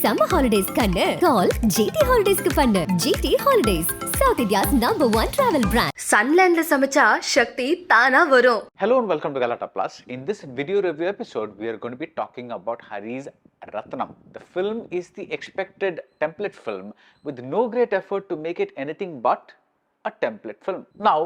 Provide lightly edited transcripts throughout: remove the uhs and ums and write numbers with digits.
Summer holidays kannu call GT Holidays ku pannu. GT Holidays, South India's #1 travel brand. Sunland la samacha Shakti tana varum. Hello and welcome to Galata Plus. In this video review episode, we are going to be talking about Hari's Rathnam. The film is the expected template film with no great effort to make it anything but a template film. Now,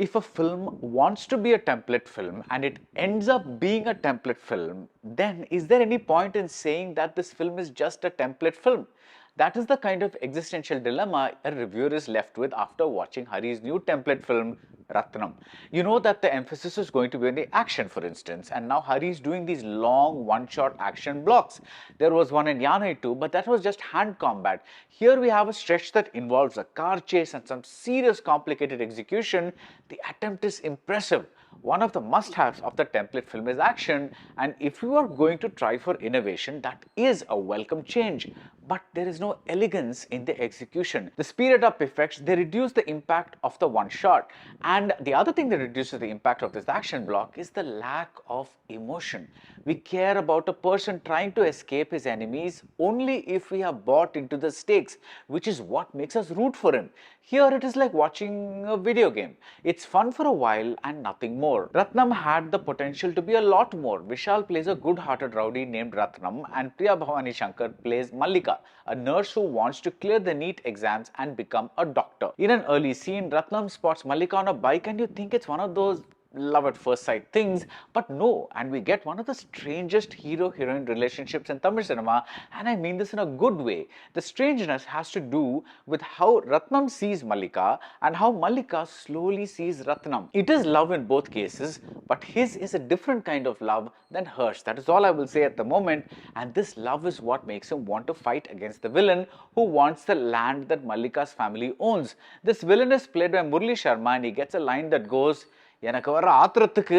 if a film wants to be a template film and it ends up being a template film, then is there any point in saying that this film is just a template film? That is the kind of existential dilemma a reviewer is left with after watching Hari's new template film, Rathnam. You know that the emphasis is going to be on the action, for instance, and now Hari is doing these long one-shot action blocks. There was one in Yanai too, but that was just hand combat. Here we have a stretch that involves a car chase and some serious complicated execution. The attempt is impressive. One of the must-haves of the template film is action, and if you are going to try for innovation, that is a welcome change. But there is no elegance in the execution. The speeded up effects, they reduce the impact of the one shot. And the other thing that reduces the impact of this action block is the lack of emotion. We care about a person trying to escape his enemies only if we have bought into the stakes, which is what makes us root for him. Here it is like watching a video game. It's fun for a while and nothing more. Rathnam had the potential to be a lot more. Vishal plays a good-hearted rowdy named Rathnam, and Priya Bhavani Shankar plays Mallika, a nurse who wants to clear the NEET exams and become a doctor. In an early scene, Rathnam spots Mallika on a bike and you think it's one of those love at first sight things, but no, and we get one of the strangest hero-heroine relationships in Tamil cinema, and I mean this in a good way. The strangeness has to do with how Rathnam sees Mallika and how Mallika slowly sees Rathnam. It is love in both cases, but his is a different kind of love than hers. That is all I will say at the moment, and this love is what makes him want to fight against the villain who wants the land that Mallika's family owns. This villain is played by Murli Sharma, and he gets a line that goes, எனக்கு வர ஆத்திரத்துக்கு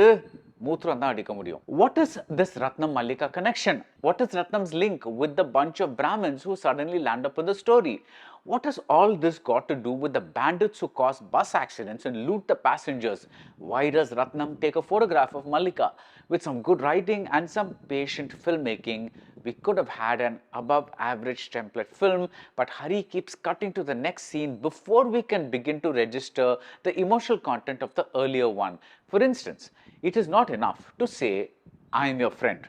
மூத்திரம் தான் அடிக்க முடியும். What is this Rathnam Mallika connection? What is Rathnam's link with the bunch of Brahmins who suddenly land up in the story? What has all this got to do with the bandits who cause bus accidents and loot the passengers? Why does Rathnam take a photograph of Mallika? With some good writing and some patient filmmaking, we could have had an above average template film, but Hari keeps cutting to the next scene before we can begin to register the emotional content of the earlier one. For instance, it is not enough to say, I am your friend.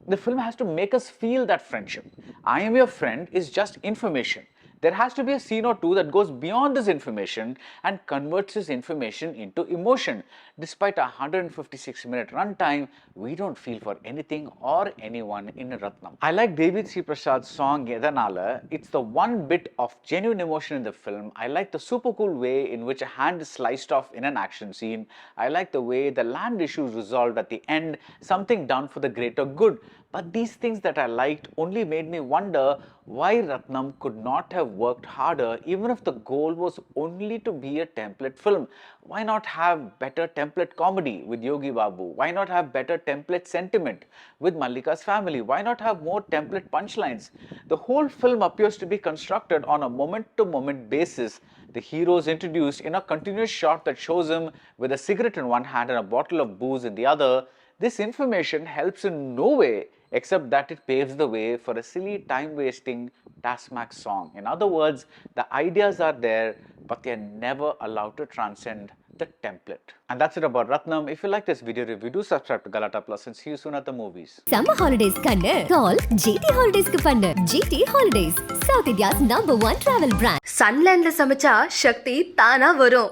The film has to make us feel that friendship. I am your friend is just information. There has to be a scene or two that goes beyond this information and converts this information into emotion. Despite a 156-minute runtime, we don't feel for anything or anyone in Rathnam. I like David C. Prasad's song Edanala. It's the one bit of genuine emotion in the film. I like the super cool way in which a hand is sliced off in an action scene. I like the way the land issue is resolved at the end, something done for the greater good. But these things that I liked only made me wonder why Rathnam could not have worked harder even if the goal was only to be a template film. Why not have better template comedy with Yogi Babu? Why not have better template sentiment with Mallika's family? Why not have more template punchlines? The whole film appears to be constructed on a moment-to-moment basis. The hero is introduced in a continuous shot that shows him with a cigarette in one hand and a bottle of booze in the other. This information helps in no way except that it paves the way for a silly time-wasting Tasmac song. In other words, the ideas are there, but they are never allowed to transcend the template. And that's it about Rathnam. If you like this video review, do subscribe to Galata Plus and see you soon at the movies. Summer holidays kannu call GT Holidays ku pannu. GT Holidays, South India's #1 travel brand. Sunland la samacha Shakti tana varum.